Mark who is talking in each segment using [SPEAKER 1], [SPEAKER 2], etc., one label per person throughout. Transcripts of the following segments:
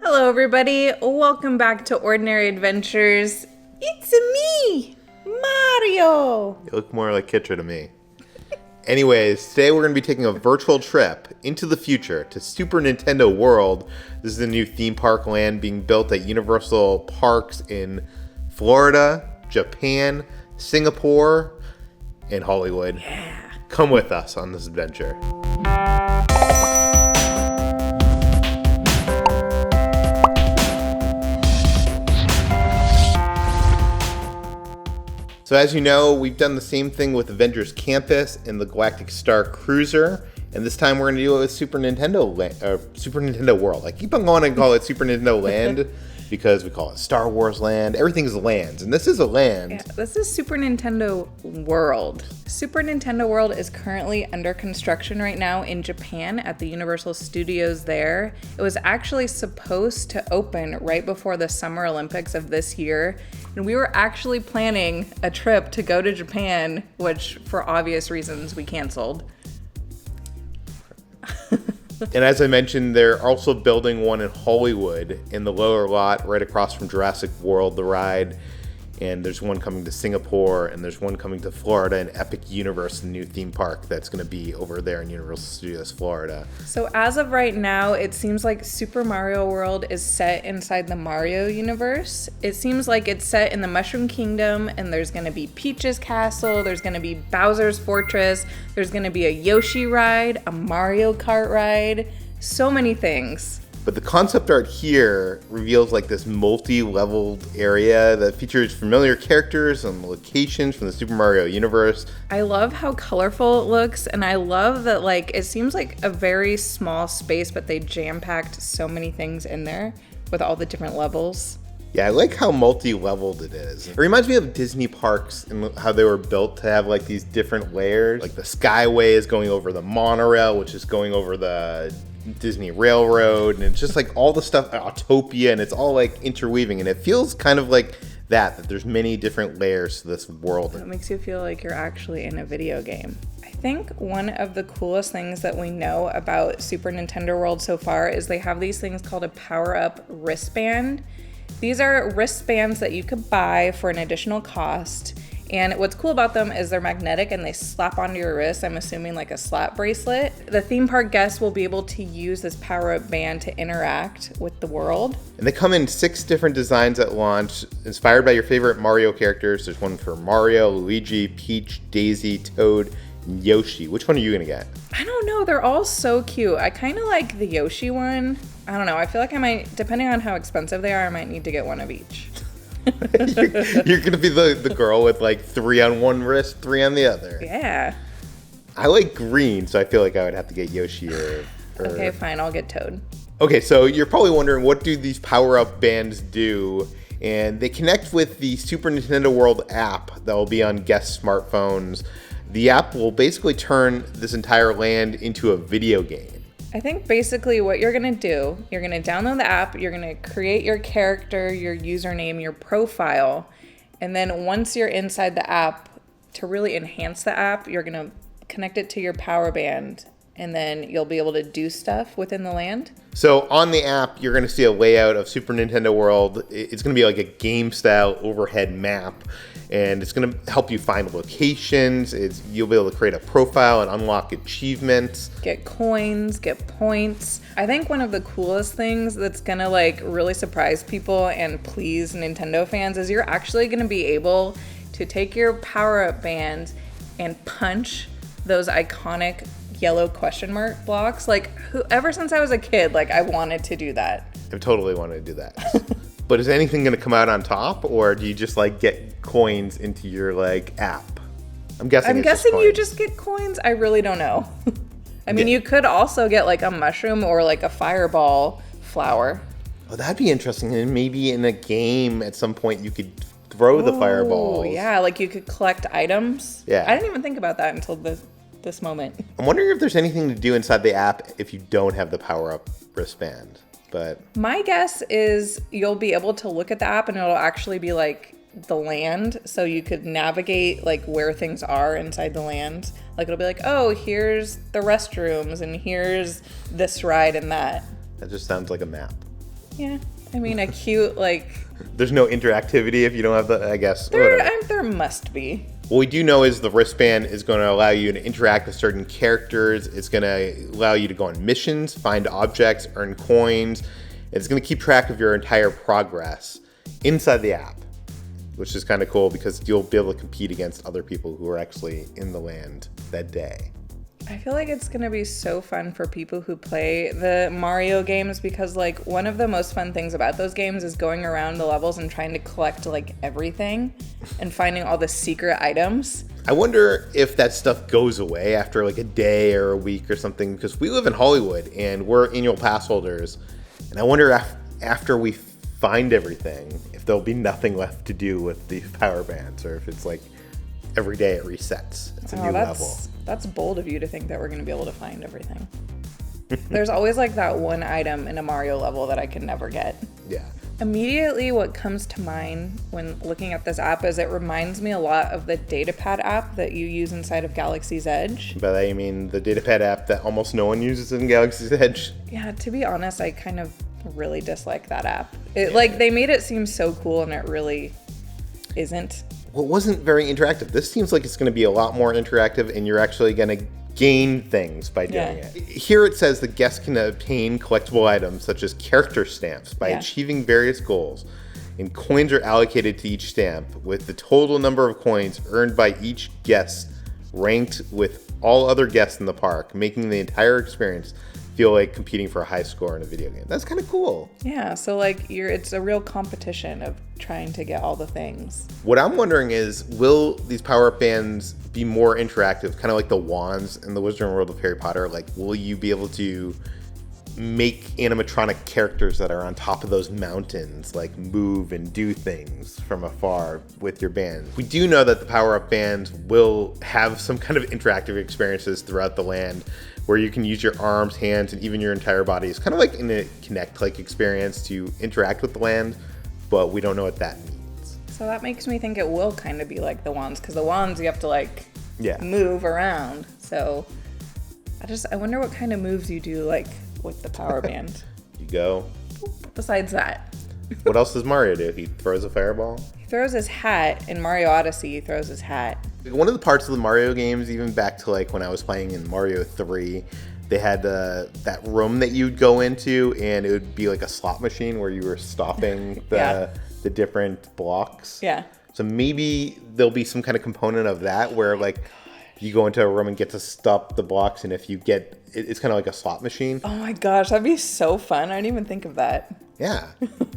[SPEAKER 1] Hello everybody, welcome back to Ordinary Adventures. It's me, Mario.
[SPEAKER 2] You look more like Kitra to me. Anyways, today we're going to be taking a virtual trip into the future to Super Nintendo World. This is a new theme park land being built at Universal Parks in Florida, Japan, Singapore, and Hollywood.
[SPEAKER 1] Yeah.
[SPEAKER 2] Come with us on this adventure. So as you know, we've done the same thing with Avengers Campus and the Galactic Star Cruiser, and this time we're going to do it with Super Nintendo World. I keep on going and call it Super Nintendo Land because we call it Star Wars Land. Everything's lands, and this is a land.
[SPEAKER 1] Yeah, this is Super Nintendo World. Super Nintendo World is currently under construction right now in Japan at the Universal Studios there. It was actually supposed to open right before the Summer Olympics of this year. And we were actually planning a trip to go to Japan, which for obvious reasons we canceled.
[SPEAKER 2] And as I mentioned, they're also building one in Hollywood in the lower lot right across from Jurassic World, the ride. And there's one coming to Singapore, and there's one coming to Florida in Epic Universe, the new theme park that's going to be over there in Universal Studios, Florida.
[SPEAKER 1] So as of right now, it seems like Super Mario World is set inside the Mario universe. It seems like it's set in the Mushroom Kingdom, and there's going to be Peach's Castle, there's going to be Bowser's Fortress, there's going to be a Yoshi ride, a Mario Kart ride, so many things.
[SPEAKER 2] But the concept art here reveals like this multi-leveled area that features familiar characters and locations from the Super Mario universe.
[SPEAKER 1] I love how colorful it looks, and I love that like it seems like a very small space, but they jam-packed so many things in there with all the different levels.
[SPEAKER 2] Yeah, I like how multi-leveled it is. It reminds me of Disney parks and how they were built to have like these different layers. Like the Skyway is going over the monorail, which is going over the Disney Railroad, and it's just like all the stuff, Autopia, and it's all like interweaving, and it feels kind of like that there's many different layers to this world.
[SPEAKER 1] It makes you feel like you're actually in a video game. I think one of the coolest things that we know about Super Nintendo World so far is they have these things called a Powerup Wristband. These are wristbands that you could buy for an additional cost. And what's cool about them is they're magnetic and they slap onto your wrist. I'm assuming like a slap bracelet. The theme park guests will be able to use this Power-Up band to interact with the world.
[SPEAKER 2] And they come in 6 different designs at launch, inspired by your favorite Mario characters. There's one for Mario, Luigi, Peach, Daisy, Toad, and Yoshi. Which one are you gonna get?
[SPEAKER 1] I don't know, they're all so cute. I kind of like the Yoshi one. I don't know, I feel like I might, depending on how expensive they are, I might need to get one of each.
[SPEAKER 2] You're gonna be the girl with like 3 on one wrist, 3 on the other.
[SPEAKER 1] Yeah.
[SPEAKER 2] I like green, so I feel like I would have to get Yoshi or...
[SPEAKER 1] Okay, fine, I'll get Toad.
[SPEAKER 2] Okay, so you're probably wondering, what do these power-up bands do? And they connect with the Super Nintendo World app that will be on guest smartphones. The app will basically turn this entire land into a video game.
[SPEAKER 1] I think basically what you're gonna do, you're gonna download the app, you're gonna create your character, your username, your profile, and then once you're inside the app, to really enhance the app, you're gonna connect it to your power band, and then you'll be able to do stuff within the land.
[SPEAKER 2] So on the app, you're gonna see a layout of Super Nintendo World. It's gonna be like a game-style overhead map, and it's gonna help you find locations. You'll be able to create a profile and unlock achievements.
[SPEAKER 1] Get coins, get points. I think one of the coolest things that's gonna like really surprise people and please Nintendo fans is you're actually gonna be able to take your Power-Up band and punch those iconic yellow question mark blocks. Like ever since I was a kid, like I wanted to do that.
[SPEAKER 2] I totally wanted to do that. But is anything going to come out on top, or do you just like get coins into your like app? I'm guessing
[SPEAKER 1] you just get coins. I really don't know. I mean, you could also get like a mushroom or like a fireball flower.
[SPEAKER 2] Oh, that'd be interesting. And maybe in a game at some point you could throw the fireballs.
[SPEAKER 1] Yeah, like you could collect items.
[SPEAKER 2] Yeah.
[SPEAKER 1] I didn't even think about that until this moment.
[SPEAKER 2] I'm wondering if there's anything to do inside the app if you don't have the Power-Up Wristband. But
[SPEAKER 1] my guess is you'll be able to look at the app and it'll actually be like the land, so you could navigate like where things are inside the land. Like it'll be like, oh, here's the restrooms and here's this ride and that.
[SPEAKER 2] That just sounds like a map.
[SPEAKER 1] Yeah. I mean, a cute, like...
[SPEAKER 2] There's no interactivity if you don't have the, I guess.
[SPEAKER 1] There must be.
[SPEAKER 2] What we do know is the wristband is going to allow you to interact with certain characters. It's going to allow you to go on missions, find objects, earn coins. It's going to keep track of your entire progress inside the app, which is kind of cool because you'll be able to compete against other people who are actually in the land that day.
[SPEAKER 1] I feel like it's going to be so fun for people who play the Mario games because, like, one of the most fun things about those games is going around the levels and trying to collect, like, everything and finding all the secret items.
[SPEAKER 2] I wonder if that stuff goes away after, like, a day or a week or something, because we live in Hollywood and we're annual pass holders, and I wonder after we find everything, if there'll be nothing left to do with these power bands, or if it's, like, every day it resets. It's a new level.
[SPEAKER 1] That's bold of you to think that we're going to be able to find everything. There's always like that one item in a Mario level that I can never get.
[SPEAKER 2] Yeah.
[SPEAKER 1] Immediately what comes to mind when looking at this app is it reminds me a lot of the datapad app that you use inside of Galaxy's Edge.
[SPEAKER 2] By that you mean the datapad app that almost no one uses in Galaxy's Edge?
[SPEAKER 1] Yeah, to be honest, I kind of really dislike that app. Like, they made it seem so cool and it really isn't.
[SPEAKER 2] Well, it wasn't very interactive. This seems like it's going to be a lot more interactive, and you're actually going to gain things by doing it. Here it says the guests can obtain collectible items such as character stamps by achieving various goals, and coins are allocated to each stamp, with the total number of coins earned by each guest ranked with all other guests in the park, making the entire experience feel like competing for a high score in a video game. That's kind of cool.
[SPEAKER 1] Yeah, so like it's a real competition of trying to get all the things.
[SPEAKER 2] What I'm wondering is, will these power-up bands be more interactive, kind of like the wands in the Wizarding World of Harry Potter? Like, will you be able to make animatronic characters that are on top of those mountains, like move and do things from afar with your band? We do know that the power-up bands will have some kind of interactive experiences throughout the land, where you can use your arms, hands, and even your entire body. It's kind of like in a Kinect-like experience to interact with the land, but we don't know what that means.
[SPEAKER 1] So that makes me think it will kind of be like the wands, because the wands you have to like move around. So I wonder what kind of moves you do like with the power band.
[SPEAKER 2] You go.
[SPEAKER 1] Besides that.
[SPEAKER 2] What else does Mario do? He throws a fireball?
[SPEAKER 1] He throws his hat. In Mario Odyssey, he throws his hat.
[SPEAKER 2] One of the parts of the Mario games, even back to like when I was playing in Mario 3, they had that room that you'd go into, and it would be like a slot machine where you were stopping the different blocks.
[SPEAKER 1] Yeah.
[SPEAKER 2] So maybe there'll be some kind of component of that where like you go into a room and get to stop the blocks, and if you get, it's kind of like a slot machine.
[SPEAKER 1] Oh my gosh, that'd be so fun. I didn't even think of that.
[SPEAKER 2] Yeah,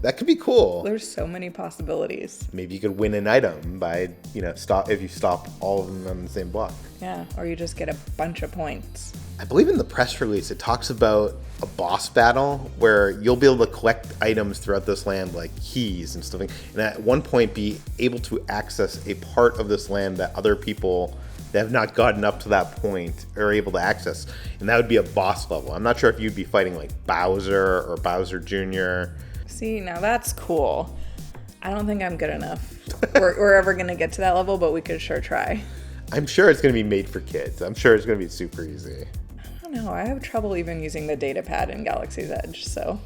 [SPEAKER 2] that could be cool.
[SPEAKER 1] There's so many possibilities.
[SPEAKER 2] Maybe you could win an item by, if you stop all of them on the same block.
[SPEAKER 1] Yeah, or you just get a bunch of points.
[SPEAKER 2] I believe in the press release, it talks about a boss battle where you'll be able to collect items throughout this land, like keys and stuff, and at one point be able to access a part of this land that other people that have not gotten up to that point are able to access, and that would be a boss level. I'm not sure if you'd be fighting like Bowser or Bowser Jr.
[SPEAKER 1] See, now that's cool. I don't think I'm good enough. We're ever gonna get to that level, but we could sure try.
[SPEAKER 2] I'm sure it's gonna be made for kids. I'm sure it's gonna be super easy.
[SPEAKER 1] I don't know. I have trouble even using the data pad in Galaxy's Edge, so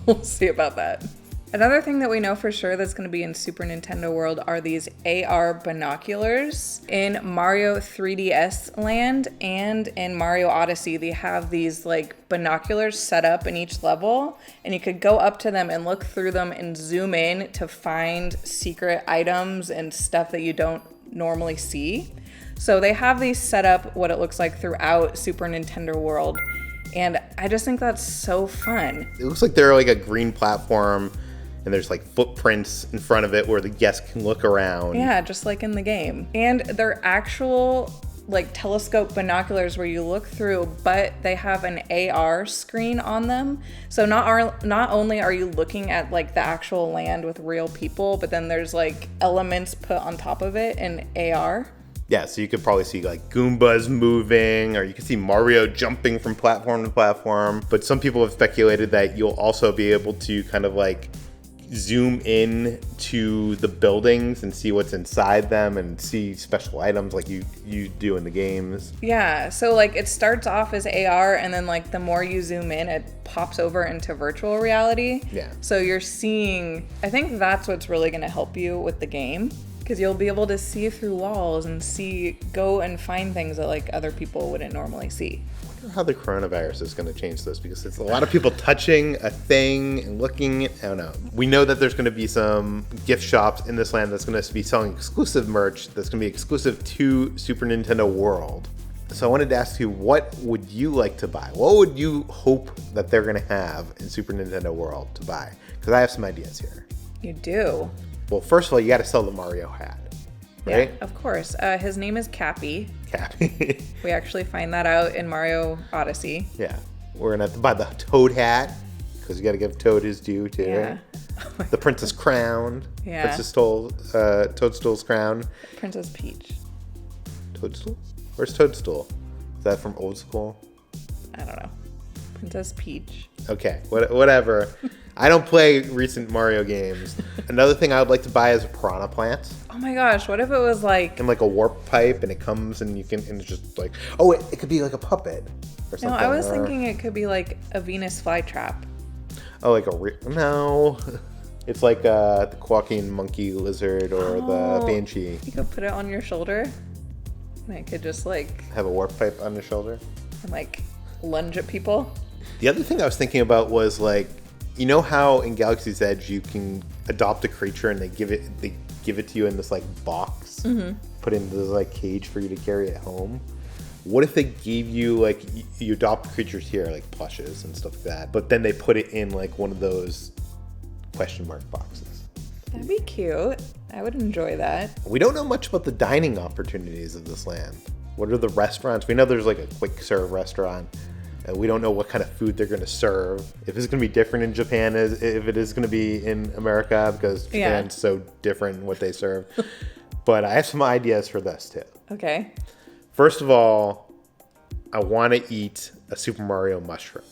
[SPEAKER 1] we'll see about that. Another thing that we know for sure that's going to be in Super Nintendo World are these AR binoculars. In Mario 3DS Land and in Mario Odyssey, they have these like binoculars set up in each level, and you could go up to them and look through them and zoom in to find secret items and stuff that you don't normally see. So they have these set up what it looks like throughout Super Nintendo World, and I just think that's so fun.
[SPEAKER 2] It looks like they're like a green platform, and there's like footprints in front of it where the guests can look around.
[SPEAKER 1] Yeah, just like in the game. And they're actual like telescope binoculars where you look through, but they have an AR screen on them. So not only are you looking at like the actual land with real people, but then there's like elements put on top of it in AR.
[SPEAKER 2] Yeah, so you could probably see like Goombas moving, or you could see Mario jumping from platform to platform. But some people have speculated that you'll also be able to kind of like zoom in to the buildings and see what's inside them and see special items like you do in the games.
[SPEAKER 1] Yeah, so like it starts off as AR, and then like the more you zoom in, it pops over into virtual reality.
[SPEAKER 2] Yeah.
[SPEAKER 1] So you're seeing, I think that's what's really going to help you with the game, because you'll be able to see through walls and go and find things that like other people wouldn't normally see.
[SPEAKER 2] How the coronavirus is going to change this, because it's a lot of people touching a thing and looking. I don't know. We know that there's going to be some gift shops in this land that's going to be selling exclusive merch that's going to be exclusive to Super Nintendo World. So I wanted to ask you, what would you like to buy? What would you hope that they're going to have in Super Nintendo World to buy? Because I have some ideas here.
[SPEAKER 1] You do?
[SPEAKER 2] Well, first of all, you got to sell the Mario hat, right?
[SPEAKER 1] Yeah, of course. His name is Cappy.
[SPEAKER 2] Cappy.
[SPEAKER 1] We actually find that out in Mario Odyssey.
[SPEAKER 2] Yeah. We're going to have to buy the Toad hat, because you got to give Toad his due, too.
[SPEAKER 1] Yeah.
[SPEAKER 2] Right? The Princess Crown.
[SPEAKER 1] Yeah.
[SPEAKER 2] Princess Toadstool's crown.
[SPEAKER 1] Princess Peach.
[SPEAKER 2] Toadstool? Where's Toadstool? Is that from old school?
[SPEAKER 1] I don't know. Princess Peach.
[SPEAKER 2] Okay, whatever. I don't play recent Mario games. Another thing I would like to buy is a Piranha Plant.
[SPEAKER 1] Oh my gosh, what if it was like...
[SPEAKER 2] And like a warp pipe, and it comes and you can, and it's just like, oh, it could be like a puppet or something.
[SPEAKER 1] No, I was thinking it could be like a Venus flytrap.
[SPEAKER 2] Oh, like no. It's like the quacking monkey lizard or the banshee.
[SPEAKER 1] You could put it on your shoulder, and it could just like...
[SPEAKER 2] Have a warp pipe on your shoulder?
[SPEAKER 1] And like lunge at people.
[SPEAKER 2] The other thing I was thinking about was like, you know how in Galaxy's Edge you can adopt a creature and they give it to you in this like box, put into this like cage for you to carry it home. What if they gave you like, you adopt creatures here like plushes and stuff like that, but then they put it in like one of those question mark boxes?
[SPEAKER 1] That'd be cute. I would enjoy that.
[SPEAKER 2] We don't know much about the dining opportunities of this land. What are the restaurants? We know there's like a quick serve restaurant. We don't know what kind of food they're going to serve. If it's going to be different in Japan, if it is going to be in America, because Japan's so different in what they serve. But I have some ideas for this too.
[SPEAKER 1] Okay.
[SPEAKER 2] First of all, I want to eat a Super Mario mushroom.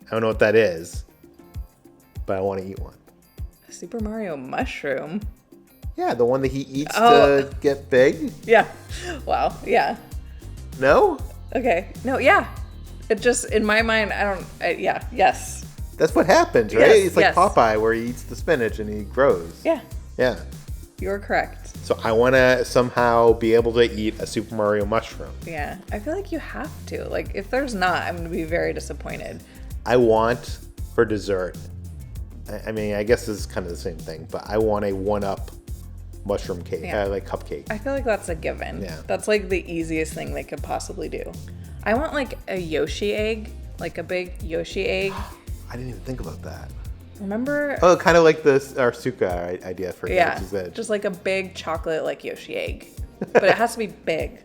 [SPEAKER 2] I don't know what that is, but I want to eat one.
[SPEAKER 1] A Super Mario mushroom?
[SPEAKER 2] Yeah, the one that he eats to get big.
[SPEAKER 1] Yeah. Wow. Yeah.
[SPEAKER 2] No?
[SPEAKER 1] Okay. No, yeah. It just, in my mind, yes.
[SPEAKER 2] That's what happens, right?
[SPEAKER 1] Yes,
[SPEAKER 2] it's like Popeye, where he eats the spinach and he grows.
[SPEAKER 1] Yeah.
[SPEAKER 2] Yeah.
[SPEAKER 1] You're correct.
[SPEAKER 2] So I want to somehow be able to eat a Super Mario mushroom.
[SPEAKER 1] Yeah. I feel like you have to. Like, if there's not, I'm going to be very disappointed.
[SPEAKER 2] I want, for dessert, I mean, I guess this is kind of the same thing, but I want a 1-up mushroom cake, like cupcake.
[SPEAKER 1] I feel like that's a given.
[SPEAKER 2] Yeah.
[SPEAKER 1] That's like the easiest thing they could possibly do. I want like a Yoshi egg, like a big Yoshi egg.
[SPEAKER 2] I didn't even think about that.
[SPEAKER 1] Remember?
[SPEAKER 2] Oh, kind of like this Arsuka idea for Galaxy's Edge.
[SPEAKER 1] Just like a big chocolate like Yoshi egg, but it has to be big.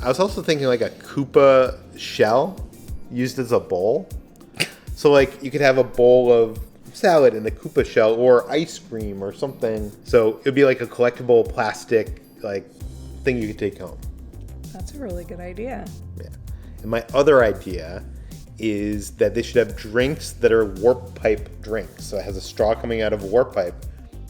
[SPEAKER 2] I was also thinking like a Koopa shell used as a bowl. So like you could have a bowl of salad in the Koopa shell or ice cream or something. So it'd be like a collectible plastic like thing you could take home.
[SPEAKER 1] That's a really good idea.
[SPEAKER 2] Yeah. And my other idea is that they should have drinks that are warp pipe drinks. So it has a straw coming out of a warp pipe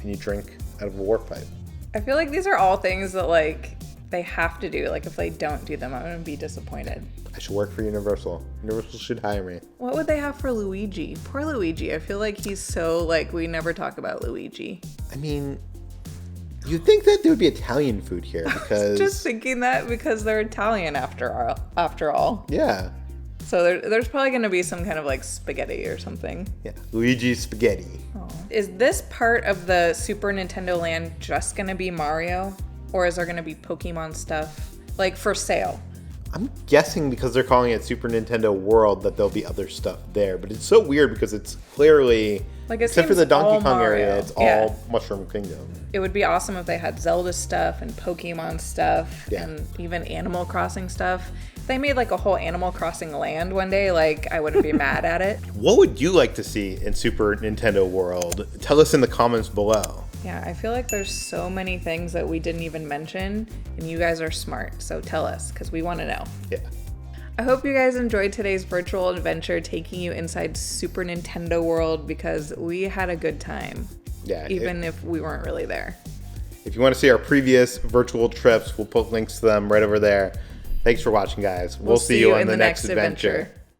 [SPEAKER 2] and you drink out of a warp pipe.
[SPEAKER 1] I feel like these are all things that like they have to do. Like if they don't do them, I'm going to be disappointed.
[SPEAKER 2] I should work for Universal. Universal should hire me.
[SPEAKER 1] What would they have for Luigi? Poor Luigi. I feel like he's so like, we never talk about Luigi.
[SPEAKER 2] I mean, you'd think that there would be Italian food here because...
[SPEAKER 1] Just thinking that because they're Italian after all.
[SPEAKER 2] Yeah.
[SPEAKER 1] So there's probably going to be some kind of like spaghetti or something.
[SPEAKER 2] Yeah, Luigi spaghetti.
[SPEAKER 1] Oh. Is this part of the Super Nintendo land just going to be Mario? Or is there going to be Pokemon stuff like for sale?
[SPEAKER 2] I'm guessing because they're calling it Super Nintendo World that there'll be other stuff there. But it's so weird because it's clearly,
[SPEAKER 1] like, it
[SPEAKER 2] except for the
[SPEAKER 1] seems all
[SPEAKER 2] Donkey Kong
[SPEAKER 1] Mario.
[SPEAKER 2] area, it's all Mushroom Kingdom.
[SPEAKER 1] It would be awesome if they had Zelda stuff and Pokemon stuff and even Animal Crossing stuff. If they made like a whole Animal Crossing land one day, like I wouldn't be mad at it.
[SPEAKER 2] What would you like to see in Super Nintendo World? Tell us in the comments below.
[SPEAKER 1] Yeah, I feel like there's so many things that we didn't even mention, and you guys are smart, so tell us, because we want to know.
[SPEAKER 2] Yeah.
[SPEAKER 1] I hope you guys enjoyed today's virtual adventure taking you inside Super Nintendo World because we had a good time.
[SPEAKER 2] Yeah.
[SPEAKER 1] Even if we weren't really there.
[SPEAKER 2] If you want to see our previous virtual trips, we'll put links to them right over there. Thanks for watching, guys. We'll see you on the next adventure.